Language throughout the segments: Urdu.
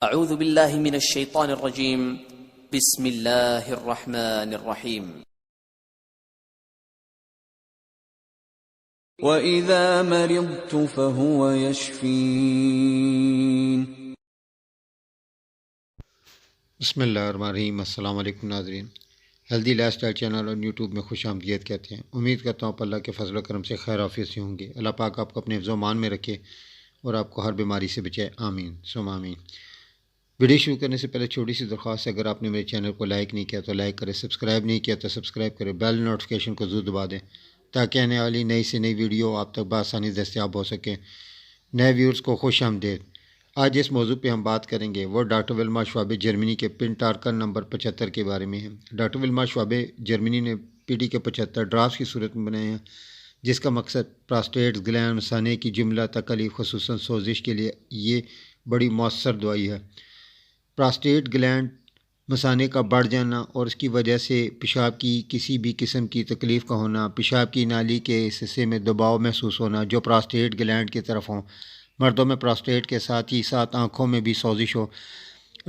اعوذ باللہ من الشیطان الرجیم بسم اللہ الرحمن الرحیم وَإِذَا مَرِضْتُ فَهُوَ يَشْفِينِ۔ بسم اللہ الرحمن الرحیم۔ السلام علیکم ناظرین، ہیلدی لائف اسٹائل چینل اور یوٹیوب میں خوش آمدید کہتے ہیں۔ امید کرتا ہوں اللہ کے فضل و کرم سے خیر عافیت سے ہوں گے۔ اللہ پاک آپ کو اپنے حفظ و امان میں رکھے اور آپ کو ہر بیماری سے بچائے، آمین ثم آمین۔ ویڈیو شروع کرنے سے پہلے چھوٹی سی درخواست ہے، اگر آپ نے میرے چینل کو لائک نہیں کیا تو لائک کریں، سبسکرائب نہیں کیا تو سبسکرائب کریں، بیل نوٹیفیکیشن کو ضرور دبا دیں تاکہ آنے والی نئی سے نئی ویڈیو آپ تک بآسانی دستیاب ہو سکے۔ نئے ویورز کو خوش آمدید۔ آج جس موضوع پہ ہم بات کریں گے وہ ڈاکٹر ولمار شوابے جرمنی کے پنٹارکن نمبر 75 کے بارے میں ہے۔ ڈاکٹر ولمار شوابے جرمنی نے PTK 75 ڈراپس کی صورت میں بنائے ہیں، جس کا مقصد پراسٹیٹ گلینڈ مثانے کی جملہ تکلیف خصوصاً سوزش کے لیے یہ بڑی مؤثر دوائی ہے۔ پراسٹیٹ گلینڈ مثانے کا بڑھ جانا اور اس کی وجہ سے پیشاب کی کسی بھی قسم کی تکلیف کا ہونا، پیشاب کی نالی کے اس حصے میں دباؤ محسوس ہونا جو پراسٹیٹ گلینڈ کی طرف ہوں، مردوں میں پراسٹیٹ کے ساتھ ہی ساتھ آنکھوں میں بھی سوزش ہو،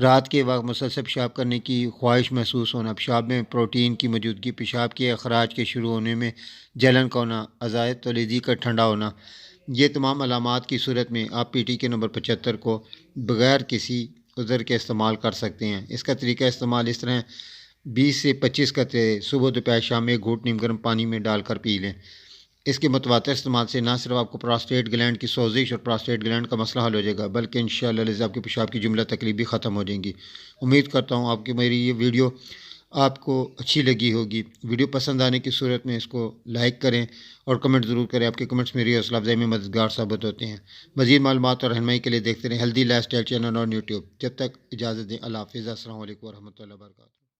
رات کے وقت مسلسل پیشاب کرنے کی خواہش محسوس ہونا، پیشاب میں پروٹین کی موجودگی، پیشاب کے اخراج کے شروع ہونے میں جلن کا ہونا، اعضائے تولیدی کا ٹھنڈا ہونا، یہ تمام علامات کی صورت میں آپ PTK نمبر 75 کو بغیر کسی عذر کے استعمال کر سکتے ہیں۔ اس کا طریقہ استعمال اس طرح 20 سے 25 قطرے صبح دوپہر شام میں ایک گھونٹ نیم گرم پانی میں ڈال کر پی لیں۔ اس کے متواتر استعمال سے نہ صرف آپ کو پراسٹیٹ گلینڈ کی سوزش اور پراسٹیٹ گلینڈ کا مسئلہ حل ہو جائے گا بلکہ انشاءاللہ آپ کی پیشاب کی جملہ تکلیف بھی ختم ہو جائیں گی۔ امید کرتا ہوں آپ کی میری یہ ویڈیو آپ کو اچھی لگی ہوگی۔ ویڈیو پسند آنے کی صورت میں اس کو لائک کریں اور کمنٹ ضرور کریں، آپ کے کمنٹس میری حوصلہ افزائی میں مددگار ثابت ہوتے ہیں۔ مزید معلومات اور رہنمائی کے لیے دیکھتے رہیں ہیلدی لائف اسٹائل چینل اور یوٹیوب۔ جب تک اجازت دیں، اللہ حافظ، السلام علیکم ورحمۃ اللہ وبرکاتہ۔